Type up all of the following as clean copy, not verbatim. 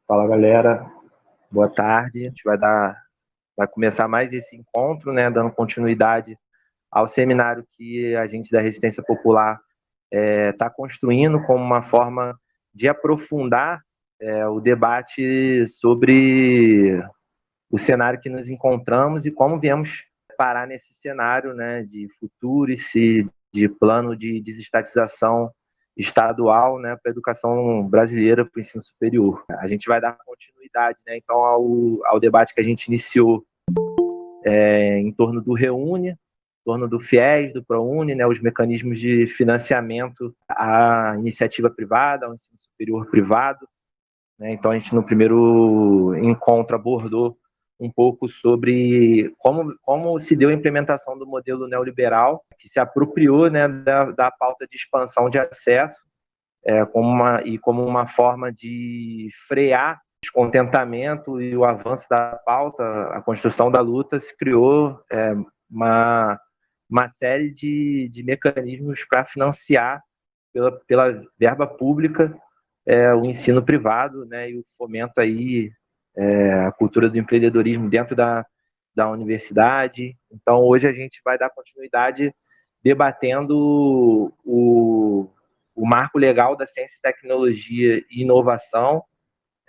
Fala, galera. Boa tarde. A gente vai começar mais esse encontro, né, dando continuidade ao seminário que a gente da Resistência Popular está construindo como uma forma de aprofundar o debate sobre o cenário que nos encontramos e como viemos parar nesse cenário, né, de futuro e de plano de desestatização estadual, né, para a educação brasileira, para o ensino superior. A gente vai dar continuidade, né, então, ao debate que a gente iniciou em torno do Reúne, em torno do FIES, do ProUni, né, os mecanismos de financiamento à iniciativa privada, ao ensino superior privado. Né, então, a gente, no primeiro encontro, abordou um pouco sobre como se deu a implementação do modelo neoliberal, que se apropriou, né, da pauta de expansão de acesso como uma forma de frear o descontentamento e o avanço da pauta, a construção da luta, se criou uma série de mecanismos para financiar pela verba pública o ensino privado, né, e o fomento aí a cultura do empreendedorismo dentro da universidade. Então, hoje a gente vai dar continuidade debatendo o marco legal da ciência e tecnologia e inovação.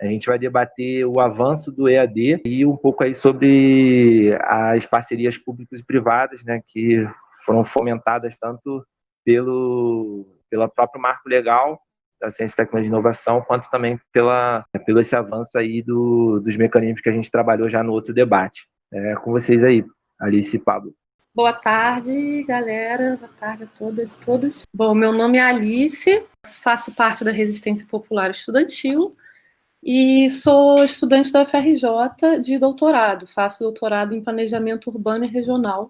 A gente vai debater o avanço do EAD e um pouco aí sobre as parcerias públicas e privadas, né, que foram fomentadas tanto pelo próprio marco legal da ciência, tecnologia e inovação, quanto também pelo esse avanço aí dos mecanismos que a gente trabalhou já no outro debate. Com vocês aí, Alice e Pablo. Boa tarde, galera. Boa tarde a todas e todos. Bom, meu nome é Alice, faço parte da Resistência Popular Estudantil e sou estudante da UFRJ de doutorado. Faço doutorado em Planejamento Urbano e Regional,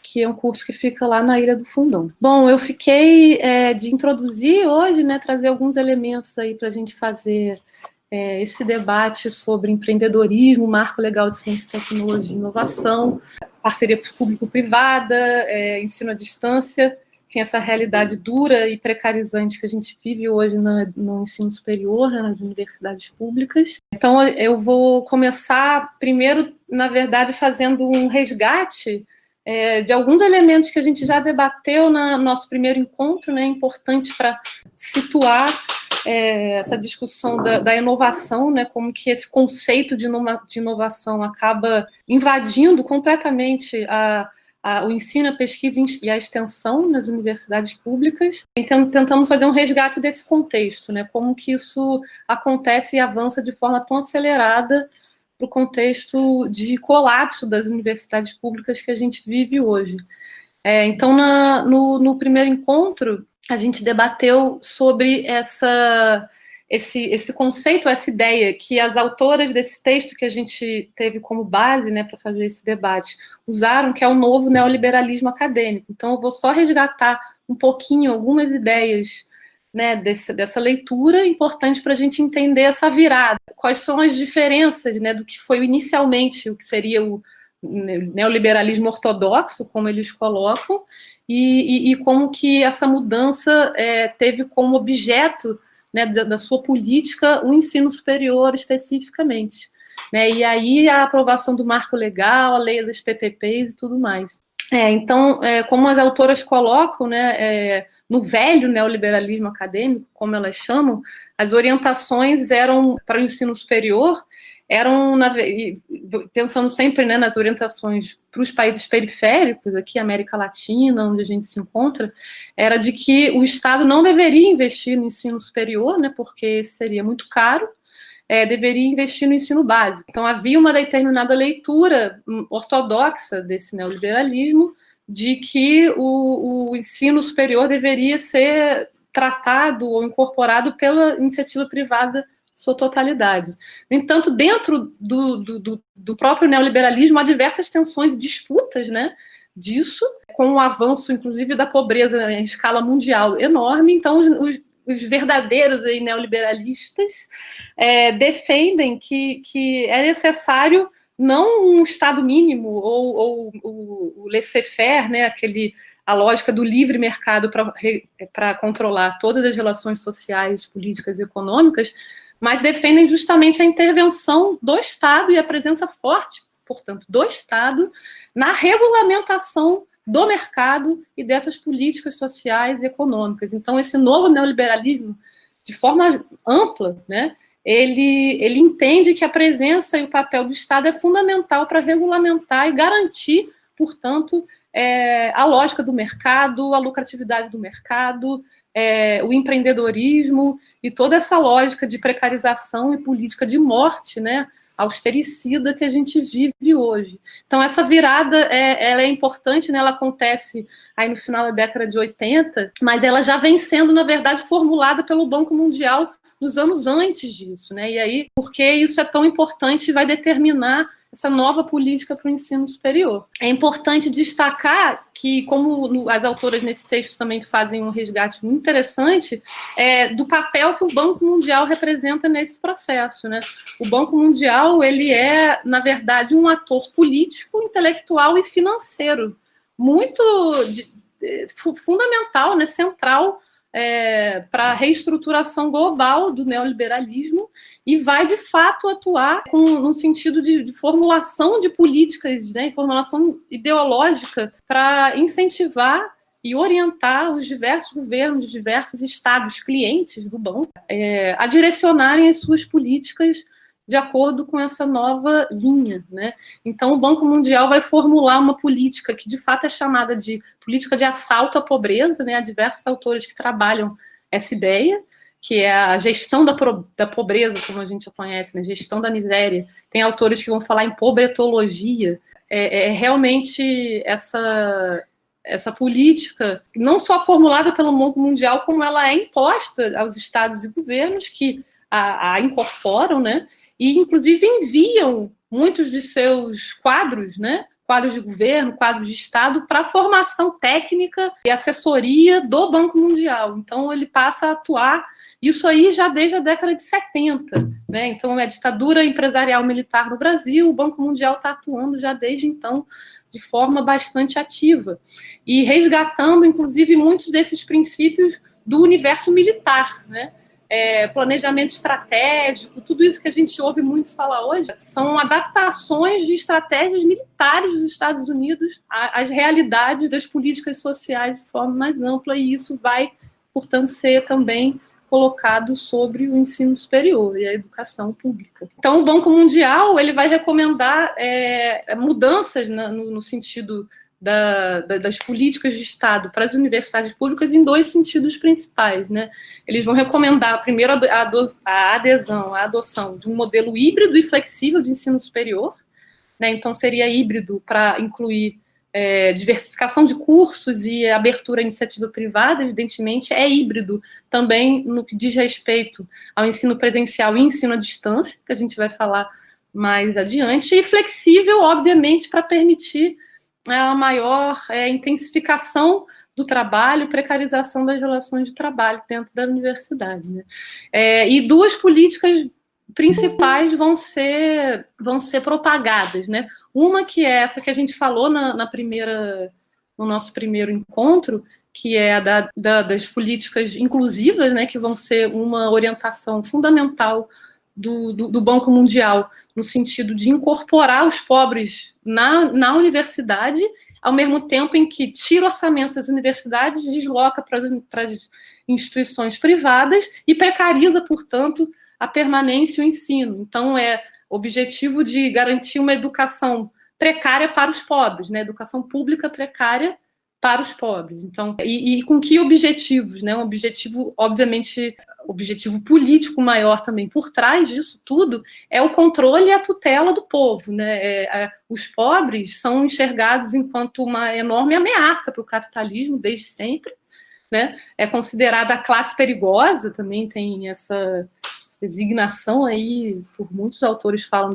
que é um curso que fica lá na Ilha do Fundão. Bom, eu fiquei de introduzir hoje, né, trazer alguns elementos aí para a gente fazer esse debate sobre empreendedorismo, marco legal de ciência, tecnologia e inovação, parceria público-privada, ensino à distância, que é essa realidade dura e precarizante que a gente vive hoje no ensino superior, né, nas universidades públicas. Então, eu vou começar primeiro, na verdade, fazendo um resgate de alguns elementos que a gente já debateu no nosso primeiro encontro, né, importante para situar essa discussão da inovação, né, como que esse conceito de inovação acaba invadindo completamente o ensino, a pesquisa e a extensão nas universidades públicas, tentando fazer um resgate desse contexto, né, como que isso acontece e avança de forma tão acelerada para o contexto de colapso das universidades públicas que a gente vive hoje. Então, no primeiro encontro, a gente debateu sobre esse conceito, essa ideia que as autoras desse texto que a gente teve como base, né, para fazer esse debate usaram, que é o novo neoliberalismo acadêmico. Então, eu vou só resgatar um pouquinho algumas ideias, né, dessa leitura importante para a gente entender essa virada. Quais são as diferenças, né, do que foi inicialmente o que seria o neoliberalismo ortodoxo, como eles colocam, e como que essa mudança teve como objeto, né, da sua política o ensino superior especificamente. Né, e aí a aprovação do marco legal, a lei das PPPs e tudo mais. Então, como as autoras colocam, né, no velho neoliberalismo acadêmico, como elas chamam, as orientações eram para o ensino superior, pensando sempre, né, nas orientações para os países periféricos, aqui América Latina, onde a gente se encontra, era de que o Estado não deveria investir no ensino superior, né, porque seria muito caro, deveria investir no ensino básico. Então, havia uma determinada leitura ortodoxa desse neoliberalismo de que o ensino superior deveria ser tratado ou incorporado pela iniciativa privada em sua totalidade. No entanto, dentro do próprio neoliberalismo, há diversas tensões e disputas, né, disso, com o avanço, inclusive, da pobreza em escala mundial enorme. Então, os verdadeiros neoliberalistas defendem que é necessário não um Estado mínimo ou o laissez-faire, né, a lógica do livre mercado para controlar todas as relações sociais, políticas e econômicas, mas defendem justamente a intervenção do Estado e a presença forte, portanto, do Estado na regulamentação do mercado e dessas políticas sociais e econômicas. Então, esse novo neoliberalismo, de forma ampla, né, ele entende que a presença e o papel do Estado é fundamental para regulamentar e garantir, portanto, a lógica do mercado, a lucratividade do mercado, o empreendedorismo e toda essa lógica de precarização e política de morte, né, austericida que a gente vive hoje. Então, essa virada ela é importante, né? Ela acontece aí no final da década de 80, mas ela já vem sendo, na verdade, formulada pelo Banco Mundial nos anos antes disso, né? E aí, por que isso é tão importante e vai determinar essa nova política para o ensino superior? É importante destacar que, como as autoras nesse texto também fazem um resgate muito interessante, do papel que o Banco Mundial representa nesse processo, né? O Banco Mundial, ele é, na verdade, um ator político, intelectual e financeiro muito fundamental, né? Central para a reestruturação global do neoliberalismo e vai, de fato, atuar no sentido de formulação de políticas, né, formulação ideológica para incentivar e orientar os diversos governos, os diversos estados clientes do banco a direcionarem as suas políticas de acordo com essa nova linha, né? Então, o Banco Mundial vai formular uma política que, de fato, é chamada de política de assalto à pobreza, né? Há diversos autores que trabalham essa ideia, que é a gestão da pobreza, como a gente a conhece, né? Gestão da miséria. Tem autores que vão falar em pobretologia. Realmente essa política, não só formulada pelo Banco Mundial, como ela é imposta aos estados e governos que a incorporam, né? E, inclusive, enviam muitos de seus quadros, né? Quadros de governo, quadros de Estado, para a formação técnica e assessoria do Banco Mundial. Então, ele passa a atuar, isso aí já desde a década de 70. Né? Então, a ditadura empresarial militar no Brasil, o Banco Mundial está atuando já desde então de forma bastante ativa. E resgatando, inclusive, muitos desses princípios do universo militar, né? Planejamento estratégico, tudo isso que a gente ouve muito falar hoje, são adaptações de estratégias militares dos Estados Unidos às realidades das políticas sociais de forma mais ampla, e isso vai, portanto, ser também colocado sobre o ensino superior e a educação pública. Então, o Banco Mundial ele vai recomendar mudanças no sentido das políticas de Estado para as universidades públicas em dois sentidos principais, né? Eles vão recomendar, primeiro, a adesão, a adoção de um modelo híbrido e flexível de ensino superior, né? Então, seria híbrido para incluir diversificação de cursos e abertura à iniciativa privada, evidentemente, é híbrido também no que diz respeito ao ensino presencial e ensino à distância, que a gente vai falar mais adiante, e flexível, obviamente, para permitir a maior intensificação do trabalho, precarização das relações de trabalho dentro da universidade, né? E duas políticas principais vão ser propagadas, né? Uma que é essa que a gente falou no nosso primeiro encontro, que é a das políticas inclusivas, né? Que vão ser uma orientação fundamental do Banco Mundial, no sentido de incorporar os pobres na universidade, ao mesmo tempo em que tira orçamentos das universidades, desloca para as instituições privadas e precariza, portanto, a permanência e o ensino. Então, objetivo de garantir uma educação precária para os pobres, né? Educação pública precária para os pobres. Então, e com que objetivos, né? Um objetivo, obviamente, objetivo político maior também por trás disso tudo é o controle e a tutela do povo, né? Os pobres são enxergados enquanto uma enorme ameaça para o capitalismo desde sempre, né? É considerada a classe perigosa, também tem essa designação aí, por muitos autores falam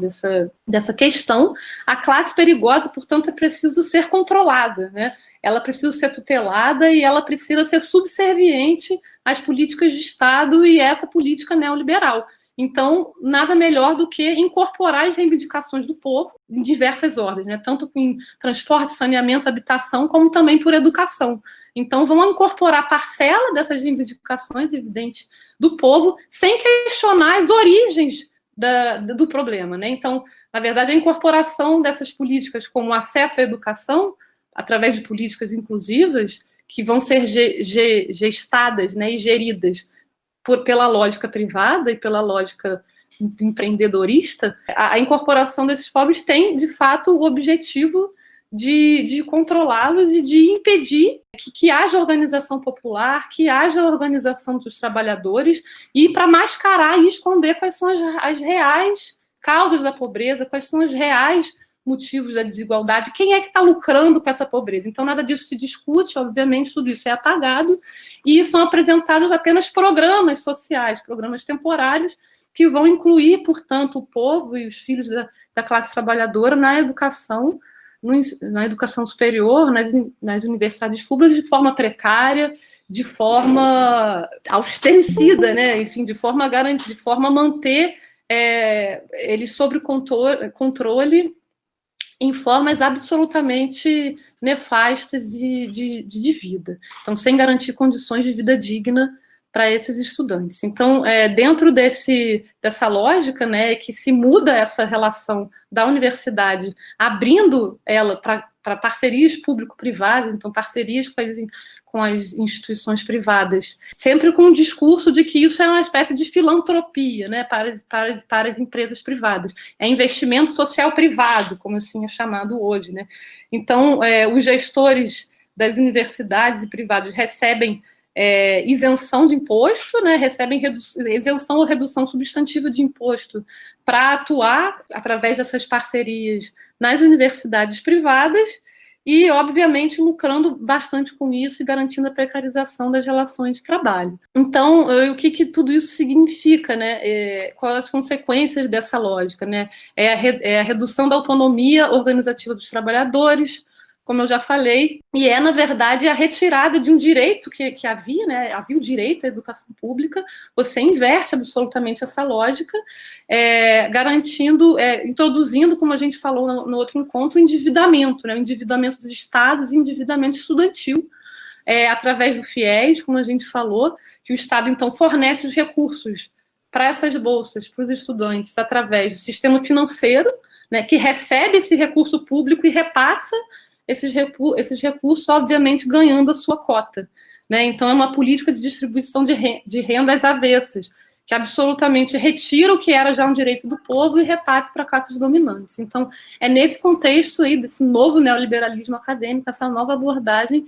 dessa questão. A classe perigosa, portanto, é preciso ser controlada, né? Ela precisa ser tutelada e ela precisa ser subserviente às políticas de Estado e essa política neoliberal. Então, nada melhor do que incorporar as reivindicações do povo em diversas ordens, né? Tanto em transporte, saneamento, habitação, como também por educação. Então, vão incorporar parcela dessas reivindicações, evidente, do povo, sem questionar as origens do problema, né? Então, na verdade, a incorporação dessas políticas como acesso à educação, através de políticas inclusivas, que vão ser gestadas, né, e geridas pela lógica privada e pela lógica empreendedorista, a incorporação desses povos tem, de fato, o objetivo de controlá-los e de impedir que haja organização popular, que haja organização dos trabalhadores, e para mascarar e esconder quais são as reais causas da pobreza, quais são os reais motivos da desigualdade, quem é que está lucrando com essa pobreza. Então, nada disso se discute, obviamente, tudo isso é apagado, e são apresentados apenas programas sociais, programas temporários, que vão incluir, portanto, o povo e os filhos da classe trabalhadora na educação superior, nas universidades públicas, de forma precária, de forma austericida, né? Enfim, de forma a manter eles sob controle em formas absolutamente nefastas de vida. Então, sem garantir condições de vida digna para esses estudantes. Então, dentro dessa lógica, né, que se muda essa relação da universidade, abrindo ela para parcerias público-privadas, então parcerias com as instituições privadas, sempre com o discurso de que isso é uma espécie de filantropia, né, para as empresas privadas. É investimento social privado, como assim é chamado hoje, né? Então, os gestores das universidades e privados recebem isenção de imposto, né, recebem isenção ou redução substantiva de imposto para atuar através dessas parcerias nas universidades privadas e, obviamente, lucrando bastante com isso e garantindo a precarização das relações de trabalho. Então, o que tudo isso significa, né? Quais as consequências dessa lógica, né? É a redução da autonomia organizativa dos trabalhadores, como eu já falei, e na verdade, a retirada de um direito que havia, né? Havia o direito à educação pública, você inverte absolutamente essa lógica, introduzindo, como a gente falou no outro encontro, o endividamento, né? O endividamento dos estados e endividamento estudantil, através do FIES, como a gente falou, que o Estado, então, fornece os recursos para essas bolsas, para os estudantes, através do sistema financeiro, né? Que recebe esse recurso público e repassa esses recursos, obviamente, ganhando a sua cota, né? Então, é uma política de distribuição de renda às avessas, que absolutamente retira o que era já um direito do povo e repasse para classes dominantes. Então, é nesse contexto aí, desse novo neoliberalismo acadêmico, essa nova abordagem,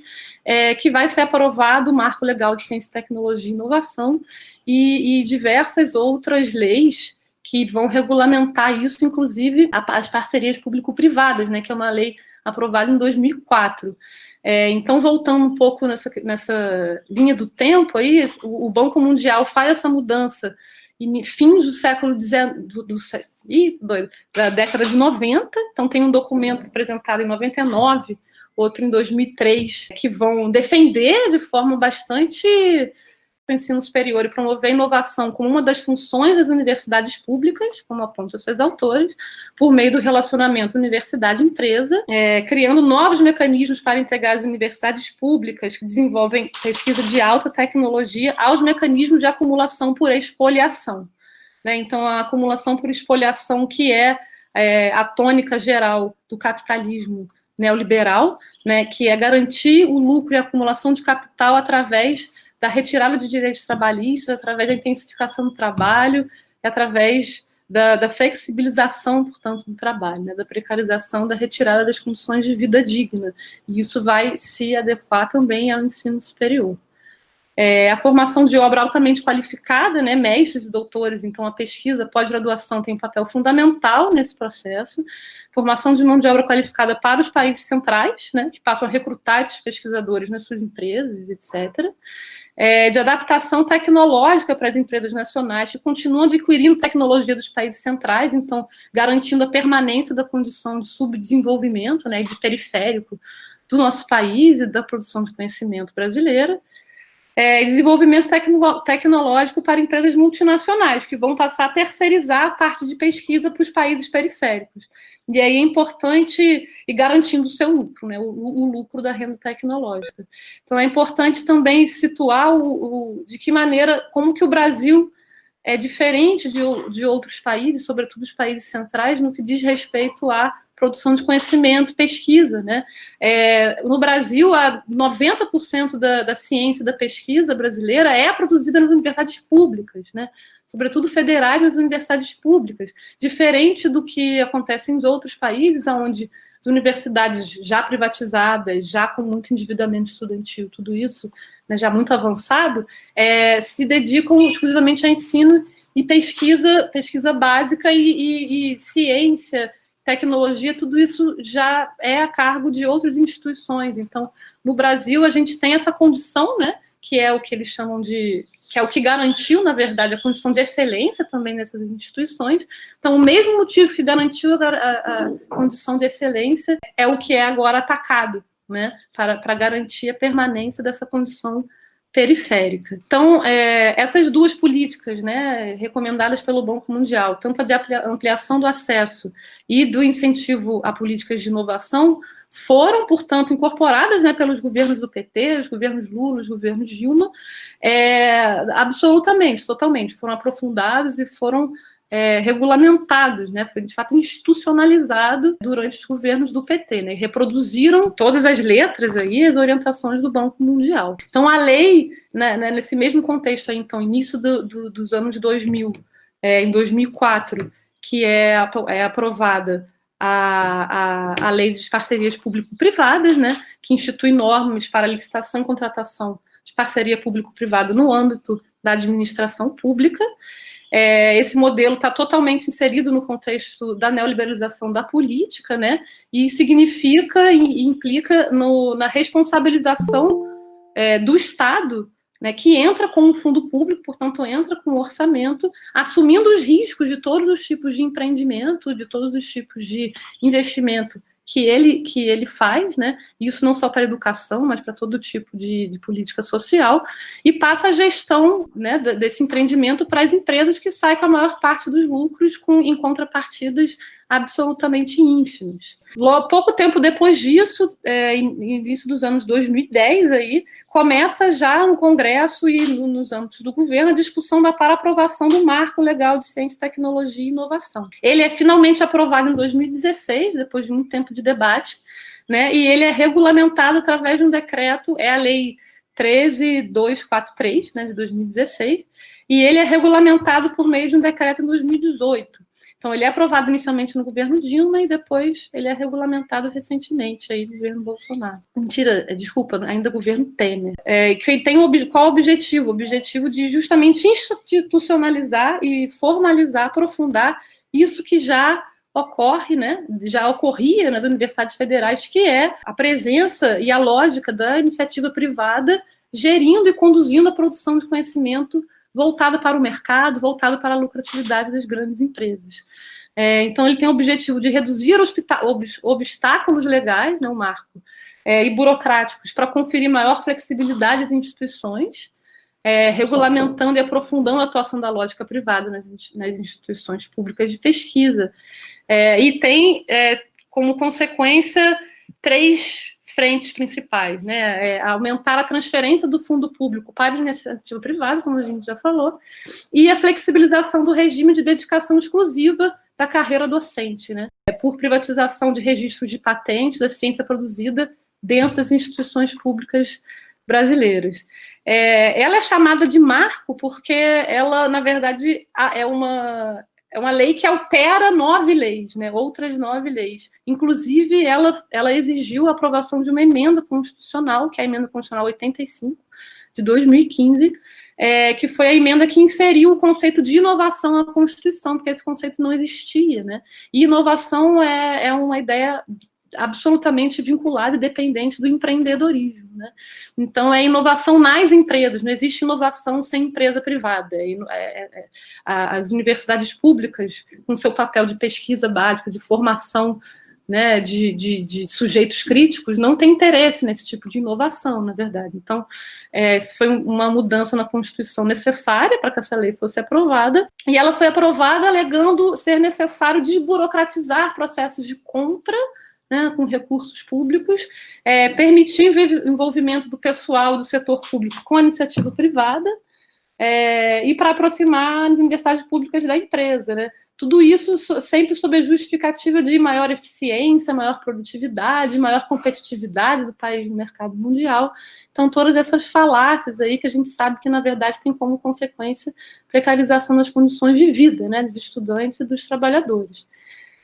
que vai ser aprovado o Marco Legal de Ciência, Tecnologia e Inovação e diversas outras leis que vão regulamentar isso, inclusive as parcerias público-privadas, né, que é uma lei aprovada em 2004. Então, voltando um pouco nessa linha do tempo, aí, o Banco Mundial faz essa mudança em fins do século da década de 90. Então, tem um documento apresentado em 99, outro em 2003, que vão defender de forma bastante o ensino superior e promover a inovação como uma das funções das universidades públicas, como apontam seus autores, por meio do relacionamento universidade-empresa, criando novos mecanismos para integrar as universidades públicas que desenvolvem pesquisa de alta tecnologia aos mecanismos de acumulação por expoliação, né? Então, a acumulação por expoliação, que é a tônica geral do capitalismo neoliberal, né, que é garantir o lucro e a acumulação de capital através da retirada de direitos trabalhistas, através da intensificação do trabalho, através da flexibilização, portanto, do trabalho, né, da precarização, da retirada das condições de vida digna. E isso vai se adequar também ao ensino superior. A formação de obra altamente qualificada, né, mestres e doutores, então a pesquisa, pós-graduação tem um papel fundamental nesse processo. Formação de mão de obra qualificada para os países centrais, né, que passam a recrutar esses pesquisadores nas suas empresas, etc. De adaptação tecnológica para as empresas nacionais, que continuam adquirindo tecnologia dos países centrais, então garantindo a permanência da condição de subdesenvolvimento, né, de periférico do nosso país e da produção de conhecimento brasileira. Desenvolvimento tecnológico para empresas multinacionais, que vão passar a terceirizar a parte de pesquisa para os países periféricos. E aí é importante, e garantindo o seu lucro, né, o lucro da renda tecnológica. Então é importante também situar de que maneira, como que o Brasil é diferente de outros países, sobretudo os países centrais, no que diz respeito à produção de conhecimento, pesquisa, né? No Brasil, 90% da ciência e da pesquisa brasileira é produzida nas universidades públicas, né? Sobretudo federais, nas universidades públicas, diferente do que acontece em outros países, onde as universidades já privatizadas, já com muito endividamento estudantil, tudo isso, né, já muito avançado, se dedicam exclusivamente a ensino e pesquisa básica e ciência, tecnologia, tudo isso já é a cargo de outras instituições. Então, no Brasil, a gente tem essa condição, né, que é o que eles chamam que é o que garantiu, na verdade, a condição de excelência também nessas instituições. Então, o mesmo motivo que garantiu a condição de excelência é o que é agora atacado, né, para garantir a permanência dessa condição periférica. Então, essas duas políticas, né, recomendadas pelo Banco Mundial, tanto a de ampliação do acesso e do incentivo a políticas de inovação, foram, portanto, incorporadas, né, pelos governos do PT, os governos Lula, os governos Dilma, absolutamente, totalmente, foram aprofundados e foram regulamentados, né, foi de fato institucionalizado durante os governos do PT, né, e reproduziram todas as letras aí, as orientações do Banco Mundial. Então a lei, né, nesse mesmo contexto aí, então, início dos anos 2000, em 2004, que é aprovada a lei de parcerias público-privadas, né, que institui normas para licitação e contratação de parceria público-privada no âmbito da administração pública. Esse modelo está totalmente inserido no contexto da neoliberalização da política, né, e significa e implica na responsabilização do Estado, né, que entra com um fundo público, portanto, entra com um orçamento, assumindo os riscos de todos os tipos de empreendimento, de todos os tipos de investimento que ele faz, né? Isso não só para a educação, mas para todo tipo de política social, e passa a gestão, né, desse empreendimento para as empresas, que saem com a maior parte dos lucros em contrapartidas absolutamente ínfimas. Pouco tempo depois disso, início dos anos 2010, aí, começa já no Congresso e nos âmbitos do governo a discussão para aprovação do Marco Legal de Ciência, Tecnologia e Inovação. Ele é finalmente aprovado em 2016, depois de muito tempo de debate, né, e ele é regulamentado através de um decreto, é a Lei 13.243, né, de 2016, e ele é regulamentado por meio de um decreto em 2018. Então, ele é aprovado inicialmente no governo Dilma e depois ele é regulamentado recentemente aí no governo Bolsonaro. Mentira, desculpa, ainda governo Temer. Que tem qual o objetivo? O objetivo de justamente institucionalizar e formalizar, aprofundar isso que já ocorre, né, já ocorria nas universidades federais, que é a presença e a lógica da iniciativa privada gerindo e conduzindo a produção de conhecimento voltada para o mercado, voltada para a lucratividade das grandes empresas. Então, ele tem o objetivo de reduzir obstáculos legais, né, o marco, e burocráticos, para conferir maior flexibilidade às instituições, regulamentando e aprofundando a atuação da lógica privada nas instituições públicas de pesquisa. E tem, como consequência, 3 frentes principais, né? Aumentar a transferência do fundo público para a iniciativa privada, como a gente já falou, e a flexibilização do regime de dedicação exclusiva da carreira docente, né? Por privatização de registros de patentes da ciência produzida dentro das instituições públicas brasileiras. Ela é chamada de marco porque ela, na verdade, é uma lei que altera 9 leis, né? Outras 9 leis. Inclusive, ela exigiu a aprovação de uma emenda constitucional, que é a Emenda Constitucional 85, de 2015, que foi a emenda que inseriu o conceito de inovação na Constituição, porque esse conceito não existia, né? E inovação é uma ideia absolutamente vinculada e dependente do empreendedorismo, né? Então, é inovação nas empresas, não existe inovação sem empresa privada. As universidades públicas, com seu papel de pesquisa básica, de formação, né, de sujeitos críticos, não tem interesse nesse tipo de inovação, na verdade. Então, isso foi uma mudança na Constituição necessária para que essa lei fosse aprovada, e ela foi aprovada alegando ser necessário desburocratizar processos de compra, né, com recursos públicos, permitir o envolvimento do pessoal do setor público com a iniciativa privada, e para aproximar as universidades públicas da empresa, né? Tudo isso sempre sob a justificativa de maior eficiência, maior produtividade, maior competitividade do país no mercado mundial. Então, todas essas falácias aí que a gente sabe que, na verdade, tem como consequência precarização das condições de vida, né, dos estudantes e dos trabalhadores.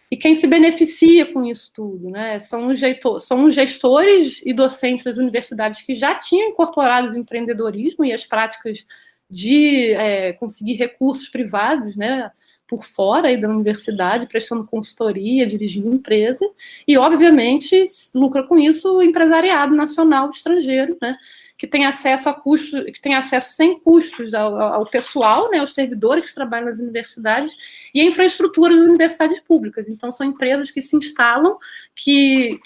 E quem se beneficia com isso tudo, né? São os gestores e docentes das universidades que já tinham incorporado o empreendedorismo e as práticas de conseguir recursos privados, né, por fora aí da universidade, prestando consultoria, dirigindo empresa, e, obviamente, lucra com isso o empresariado nacional estrangeiro, né, que tem acesso a custos, que tem acesso sem custos ao pessoal, né, aos servidores que trabalham nas universidades e a infraestrutura das universidades públicas. Então, são empresas que se instalam, que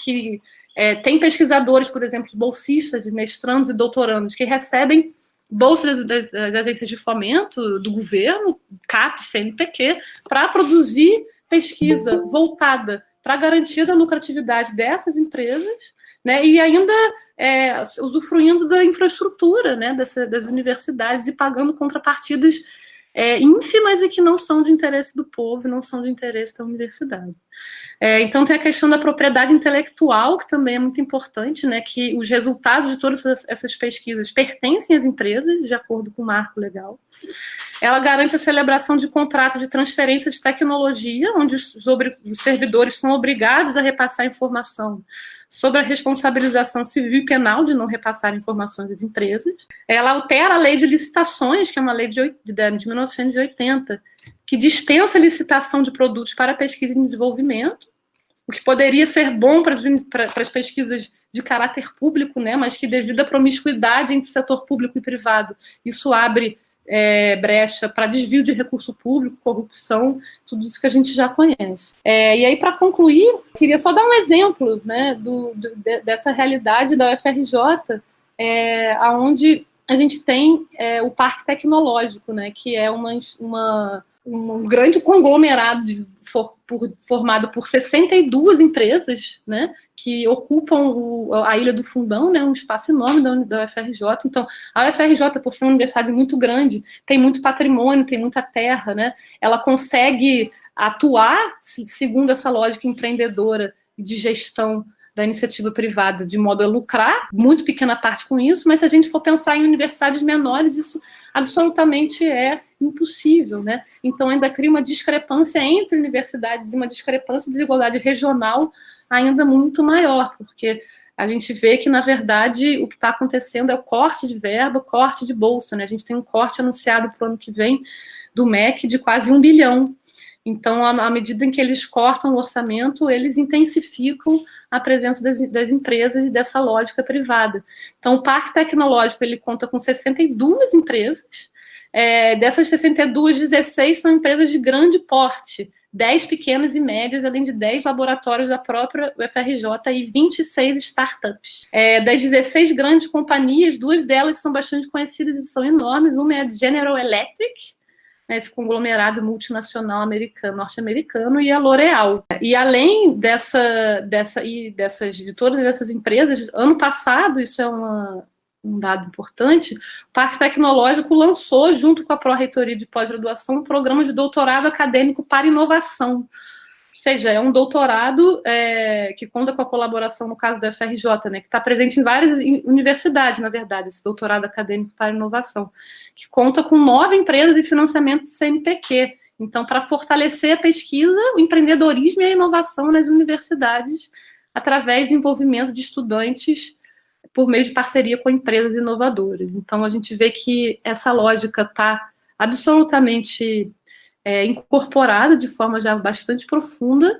têm pesquisadores, por exemplo, bolsistas, mestrandos e doutorandos, que recebem bolsas das agências de fomento do governo, CAPES, CNPq, para produzir pesquisa voltada para a garantia da lucratividade dessas empresas, né, e ainda usufruindo da infraestrutura, né, das universidades e pagando contrapartidas ínfimas e que não são de interesse do povo, não são de interesse da universidade. Então, tem a questão da propriedade intelectual, que também é muito importante, né, que os resultados de todas essas pesquisas pertencem às empresas, de acordo com o marco legal. Ela garante a celebração de contratos de transferência de tecnologia, onde os servidores são obrigados a repassar informação sobre a responsabilização civil e penal de não repassar informações às empresas. Ela altera a lei de licitações, que é uma lei de 1980, que dispensa a licitação de produtos para pesquisa e desenvolvimento, o que poderia ser bom para as pesquisas de caráter público, né, mas que, devido à promiscuidade entre o setor público e privado, isso abre brecha para desvio de recurso público, corrupção, tudo isso que a gente já conhece. E aí, para concluir, queria só dar um exemplo, né, dessa realidade da UFRJ, onde a gente tem o Parque Tecnológico, né, que é um grande conglomerado formado por 62 empresas, né, que ocupam a Ilha do Fundão, né, um espaço enorme da UFRJ. Então, a UFRJ, por ser uma universidade muito grande, tem muito patrimônio, tem muita terra, né, ela consegue atuar segundo essa lógica empreendedora de gestão da iniciativa privada, de modo a lucrar, muito pequena parte com isso, mas se a gente for pensar em universidades menores, isso absolutamente é impossível, né? Então, ainda cria uma discrepância entre universidades e uma discrepância de desigualdade regional ainda muito maior, porque a gente vê que, na verdade, o que está acontecendo é o corte de verba, corte de bolsa, né? A gente tem um corte anunciado para o ano que vem do MEC de quase 1 bilhão. Então, à medida em que eles cortam o orçamento, eles intensificam a presença das empresas e dessa lógica privada. Então, o Parque Tecnológico ele conta com 62 empresas. Dessas 62, 16 são empresas de grande porte, 10 pequenas e médias, além de 10 laboratórios da própria UFRJ e 26 startups. Das 16 grandes companhias, 2 delas são bastante conhecidas e são enormes. Uma é a General Electric, esse conglomerado multinacional norte-americano, e a L'Oréal. E além de todas essas empresas, ano passado, isso é um dado importante, o Parque Tecnológico lançou, junto com a Pró-Reitoria de Pós-Graduação, um programa de doutorado acadêmico para inovação. Ou seja, é um doutorado que conta com a colaboração, no caso da FRJ, né, que está presente em várias universidades, na verdade, esse doutorado acadêmico para inovação, que conta com 9 empresas e financiamento do CNPq. Então, para fortalecer a pesquisa, o empreendedorismo e a inovação nas universidades, através do envolvimento de estudantes por meio de parceria com empresas inovadoras. Então, a gente vê que essa lógica está absolutamente incorporada de forma já bastante profunda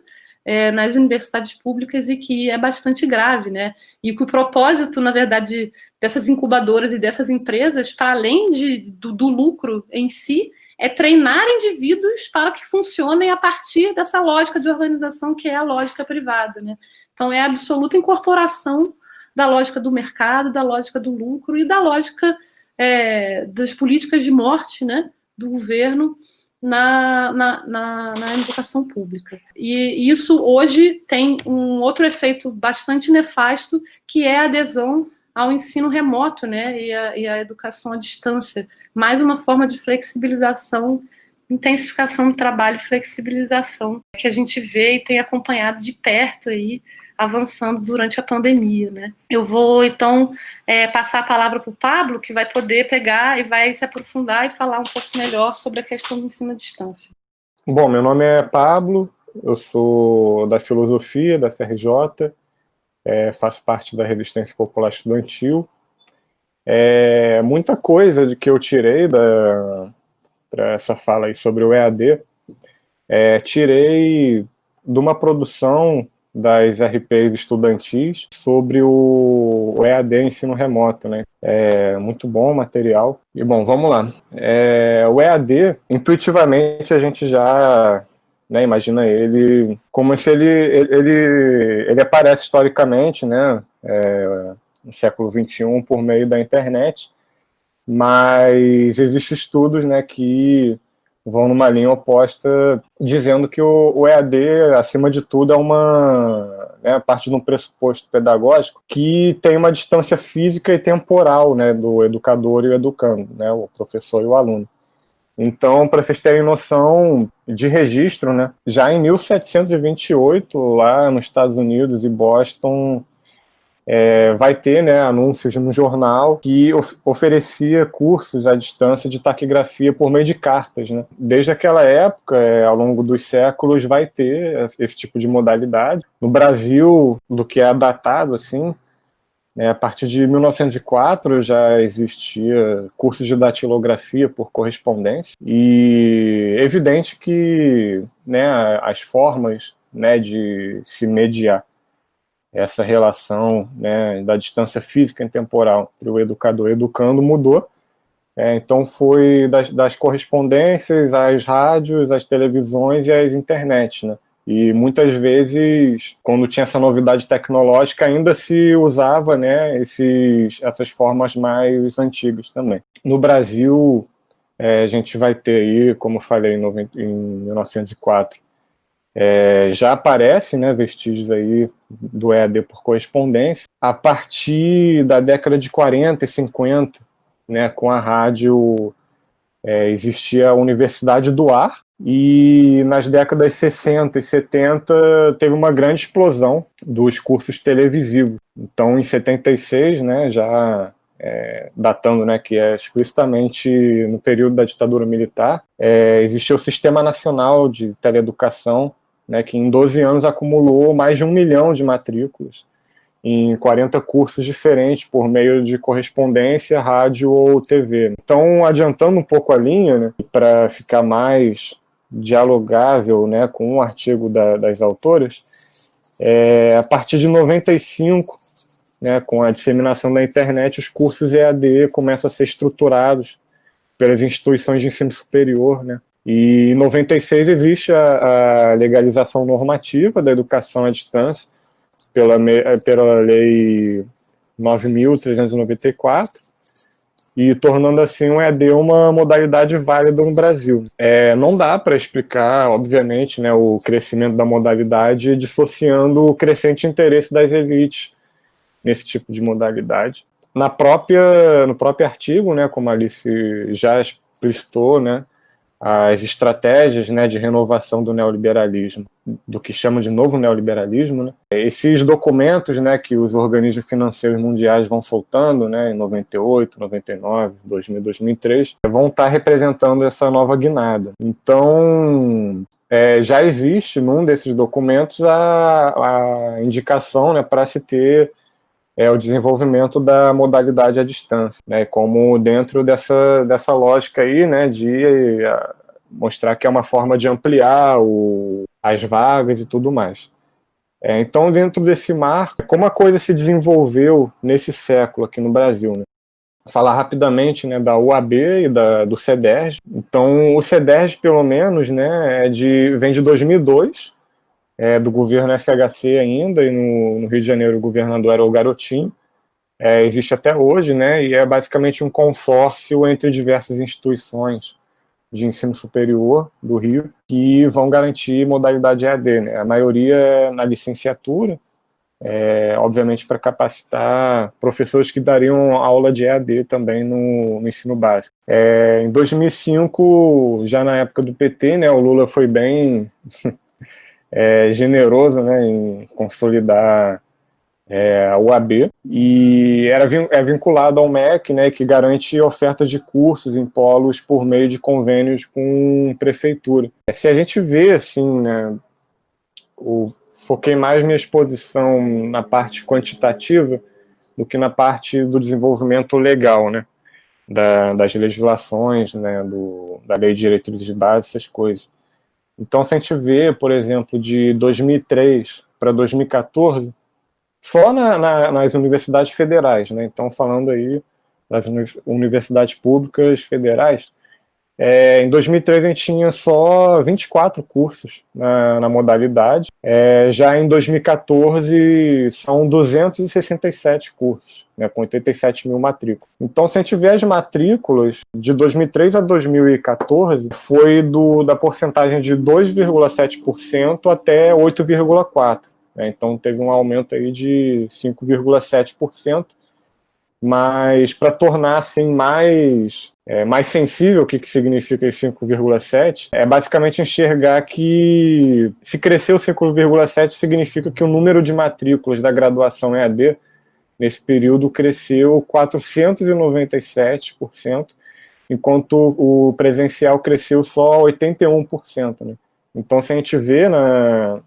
nas universidades públicas e que é bastante grave, né? E que o propósito, na verdade, dessas incubadoras e dessas empresas, para além do lucro em si, é treinar indivíduos para que funcionem a partir dessa lógica de organização que é a lógica privada, né? Então, é a absoluta incorporação da lógica do mercado, da lógica do lucro e da lógica das políticas de morte, né, do governo na educação pública. E isso hoje tem um outro efeito bastante nefasto, que é a adesão ao ensino remoto, né, e a educação à distância. Mais uma forma de flexibilização, intensificação do trabalho, flexibilização, que a gente vê e tem acompanhado de perto aí, avançando durante a pandemia, né? Eu vou, então, passar a palavra para o Pablo, que vai poder pegar e vai se aprofundar e falar um pouco melhor sobre a questão do ensino à distância. Bom, meu nome é Pablo, eu sou da Filosofia, da FRJ, faço parte da Resistência Popular Estudantil. Muita coisa de que eu tirei para essa fala aí sobre o EAD, tirei de uma produção das RPs estudantis sobre o EAD ensino remoto, né? Muito bom o material. E bom, vamos lá. O EAD, intuitivamente a gente já, né, imagina ele como se ele aparece historicamente, né, no século XXI por meio da internet, mas existem estudos, né, que vão numa linha oposta, dizendo que o EAD, acima de tudo, é parte de um pressuposto pedagógico que tem uma distância física e temporal, né, do educador e o educando, né, o professor e o aluno. Então, para vocês terem noção de registro, né, já em 1728, lá nos Estados Unidos e Boston, vai ter, né, anúncios no jornal que oferecia cursos à distância de taquigrafia por meio de cartas, né? Desde aquela época, ao longo dos séculos, vai ter esse tipo de modalidade. No Brasil, do que é datado, assim, a partir de 1904 já existia cursos de datilografia por correspondência, e é evidente que, né, as formas, né, de se mediar essa relação, né, da distância física e temporal entre o educador e o educando mudou. Então foi das correspondências às rádios, às televisões e às internets, né? E muitas vezes, quando tinha essa novidade tecnológica, ainda se usava, né, essas formas mais antigas também. No Brasil, a gente vai ter aí, como eu falei, em 1904, já aparece, né, vestígios aí do EAD por correspondência. A partir da década de 40 e 50, né, com a rádio, existia a Universidade do Ar, e nas décadas 60 e 70 teve uma grande explosão dos cursos televisivos. Então, em 76, né, já datando, né, que é explicitamente no período da ditadura militar, existia o Sistema Nacional de Teleeducação, né, que em 12 anos acumulou mais de 1 milhão de matrículas em 40 cursos diferentes por meio de correspondência, rádio ou TV. Então, adiantando um pouco a linha, né, para ficar mais dialogável, né, com o artigo das autoras, a partir de 95, né, com a disseminação da internet, os cursos EAD começam a ser estruturados pelas instituições de ensino superior, né? E em 96 existe a legalização normativa da educação à distância pela Lei 9.394, e tornando assim o EAD uma modalidade válida no Brasil. Não dá para explicar, obviamente, né, o crescimento da modalidade dissociando o crescente interesse das elites nesse tipo de modalidade. No próprio artigo, né, como a Alice já explicitou, né, as estratégias, né, de renovação do neoliberalismo, do que chama de novo neoliberalismo, né? Esses documentos, né, que os organismos financeiros mundiais vão soltando, né, em 98, 99, 2000, 2003, vão estar representando essa nova guinada. Então, já existe num desses documentos a indicação, né, para se ter o desenvolvimento da modalidade à distância, né, como dentro dessa lógica aí, né, de mostrar que é uma forma de ampliar as vagas e tudo mais. Então, dentro desse marco, como a coisa se desenvolveu nesse século aqui no Brasil, né? falar rapidamente, né, da UAB e do CEDERJ. Então, o CEDERJ, pelo menos, né, vem de 2002, do governo FHC ainda, e no Rio de Janeiro o governador era o Garotinho. Existe até hoje, né, e é basicamente um consórcio entre diversas instituições de ensino superior do Rio que vão garantir modalidade EAD, né? A maioria é na licenciatura, obviamente para capacitar professores que dariam aula de EAD também no ensino básico. Em 2005, já na época do PT, né, o Lula foi bem generoso, né, em consolidar a UAB, e é vinculado ao MEC, né, que garante oferta de cursos em polos por meio de convênios com prefeitura. Se a gente vê, assim, né, foquei mais minha exposição na parte quantitativa do que na parte do desenvolvimento legal, né, das legislações, né, da Lei de Diretrizes de Base, essas coisas. Então, se a gente vê, por exemplo, de 2003 para 2014, só nas universidades federais, né? Então, falando aí das universidades públicas federais, em 2003 a gente tinha só 24 cursos na modalidade. Já em 2014 são 267 cursos, né, com 87 mil matrículas. Então, se a gente vê as matrículas, de 2003 a 2014, foi da porcentagem de 2,7% até 8,4%. Então teve um aumento aí de 5,7%, mas para tornar assim mais sensível o que significa esse 5,7%, é basicamente enxergar que se cresceu 5,7% significa que o número de matrículas da graduação EAD nesse período cresceu 497%, enquanto o presencial cresceu só 81%. Né? Então, se a gente vê no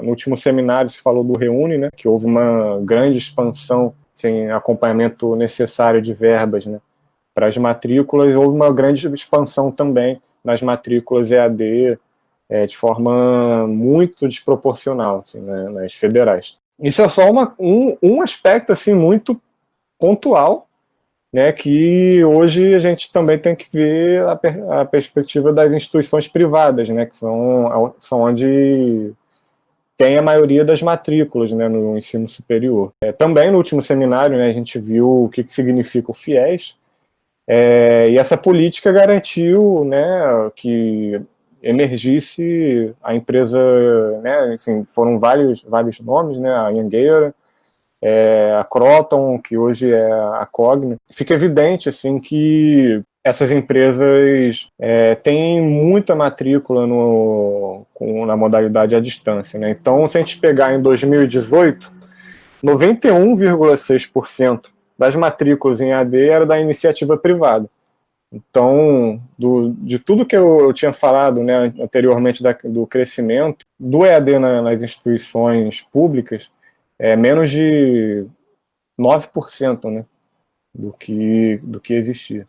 último seminário se falou do Reúne, né, que houve uma grande expansão sem acompanhamento necessário de verbas, né, para as matrículas, houve uma grande expansão também nas matrículas EAD de forma muito desproporcional, assim, né, nas federais. Isso é só um aspecto assim, muito pontual, né, que hoje a gente também tem que ver a perspectiva das instituições privadas, né, que são onde tem a maioria das matrículas, né, no ensino superior. Também no último seminário, né, a gente viu o que significa o FIES, e essa política garantiu, né, que emergisse a empresa, né, enfim, foram vários nomes, né, a Anhanguera, a Croton, que hoje é a Cogna. Fica evidente assim, que essas empresas têm muita matrícula na modalidade à distância. Né? Então, se a gente pegar em 2018, 91,6% das matrículas em AD era da iniciativa privada. Então, de tudo que eu tinha falado, né, anteriormente do crescimento do EAD nas instituições públicas, menos de 9%, né, do que existia.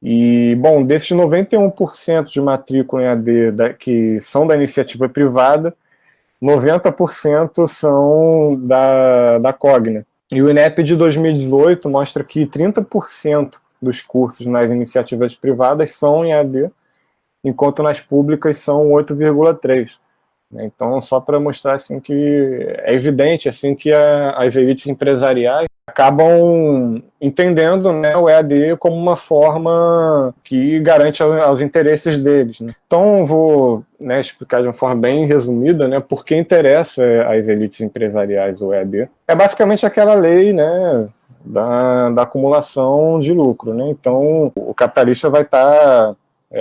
E, bom, desses 91% de matrícula em AD que são da iniciativa privada, 90% são da Cogna. E o INEP de 2018 mostra que 30% dos cursos nas iniciativas privadas são em AD, enquanto nas públicas são 8,3%. Então, só para mostrar assim, que é evidente assim, que as elites empresariais acabam entendendo, né, o EAD como uma forma que garante aos interesses deles. Né? Então, vou, né, explicar de uma forma bem resumida, né, por que interessa às elites empresariais o EAD. É basicamente aquela lei, né, da acumulação de lucro. Né? Então, o capitalista vai estar,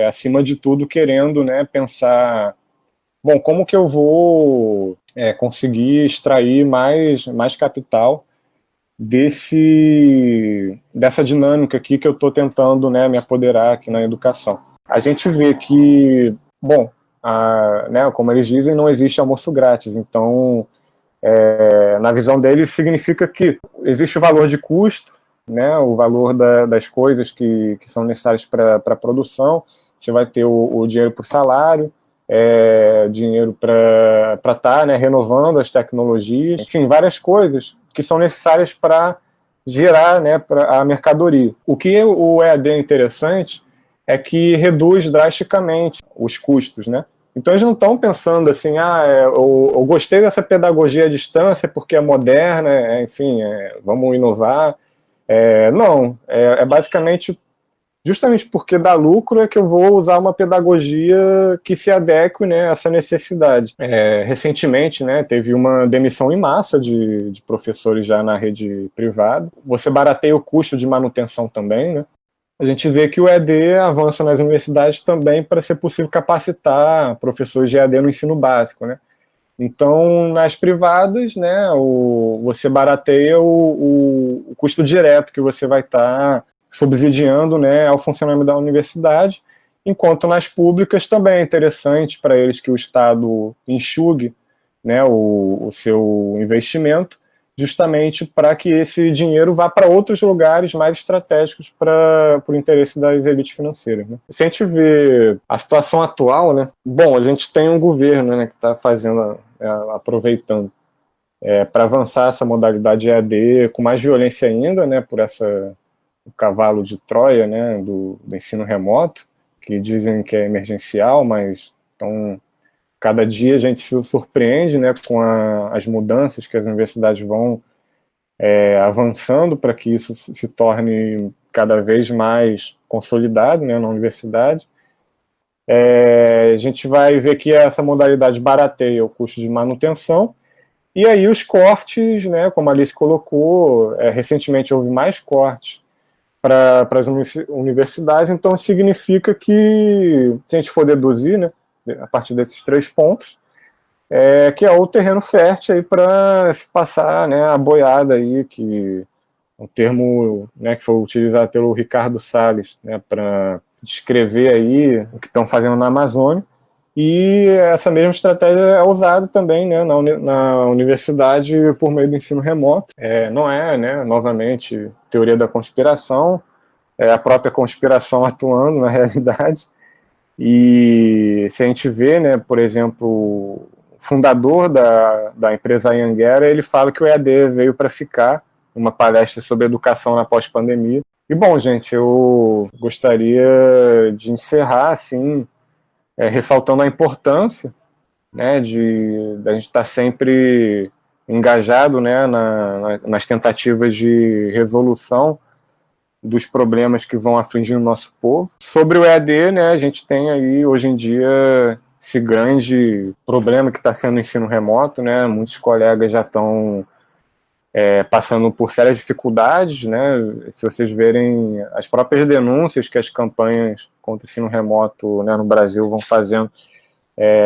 acima de tudo, querendo, né, pensar... Bom, como que eu vou conseguir extrair mais capital dessa dinâmica aqui que eu estou tentando, né, me apoderar aqui na educação? A gente vê que, bom, né, como eles dizem, não existe almoço grátis. Então, na visão deles, significa que existe o valor de custo, né, o valor das coisas que são necessárias para a produção. Você vai ter o dinheiro para o salário, dinheiro para estar, né, renovando as tecnologias, enfim, várias coisas que são necessárias para girar, né, para a mercadoria. O que o EAD é interessante é que reduz drasticamente os custos, né? Então eles não estão pensando assim, eu gostei dessa pedagogia à distância porque é moderna, enfim, vamos inovar. Não, é basicamente justamente porque dá lucro é que eu vou usar uma pedagogia que se adeque, né, a essa necessidade. Recentemente, né, teve uma demissão em massa de professores já na rede privada. Você barateia o custo de manutenção também, né? A gente vê que o EAD avança nas universidades também para ser possível capacitar professores de EAD no ensino básico, né? Então, nas privadas, né, você barateia o custo direto que você vai estar subsidiando, né, ao funcionamento da universidade, enquanto nas públicas também é interessante para eles que o Estado enxugue, né, o seu investimento, justamente para que esse dinheiro vá para outros lugares mais estratégicos para o interesse das elites financeiras, né? Se a gente vê a situação atual, né, bom, a gente tem um governo, né, que está fazendo, aproveitando para avançar essa modalidade EAD com mais violência ainda, né, por o cavalo de Troia, né, do ensino remoto, que dizem que é emergencial, mas então cada dia a gente se surpreende, né, com as mudanças que as universidades vão avançando para que isso se torne cada vez mais consolidado, né, na universidade. A gente vai ver que essa modalidade barateia o custo de manutenção, e aí os cortes, né, como a Alice colocou, recentemente houve mais cortes para as universidades, então significa que, se a gente for deduzir, né, a partir desses 3 pontos, que é o terreno fértil para se passar, né, a boiada aí, que é um termo, né, que foi utilizado pelo Ricardo Salles, né, para descrever aí o que estão fazendo na Amazônia, e essa mesma estratégia é usada também, né, na universidade por meio do ensino remoto. Não é, né, novamente, teoria da conspiração, é a própria conspiração atuando na realidade. E se a gente vê, né, por exemplo, o fundador da empresa Anhanguera, ele fala que o EAD veio para ficar, uma palestra sobre educação na pós-pandemia. E, bom, gente, eu gostaria de encerrar, assim, ressaltando a importância, né, de a gente estar sempre engajado, né, nas tentativas de resolução dos problemas que vão afligir o nosso povo. Sobre o EAD, né, a gente tem aí, hoje em dia, esse grande problema que está sendo o ensino remoto, né, muitos colegas já estão passando por sérias dificuldades, né, se vocês verem as próprias denúncias que as campanhas contra o ensino remoto, né, no Brasil vão fazendo,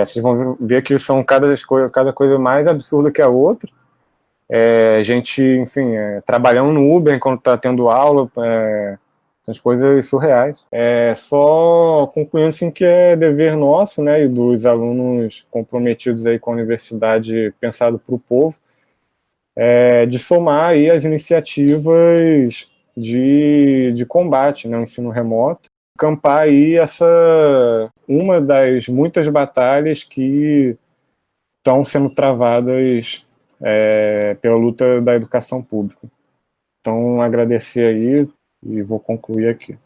vocês vão ver que são cada coisa mais absurda que a outra. A gente, enfim, trabalhando no Uber enquanto está tendo aula, essas coisas surreais. Só concluindo assim, que é dever nosso, né, e dos alunos comprometidos aí com a universidade pensado para o povo, de somar aí as iniciativas de combate, né, ao ensino remoto, acampar aí uma das muitas batalhas que estão sendo travadas pela luta da educação pública. Então, agradecer aí e vou concluir aqui.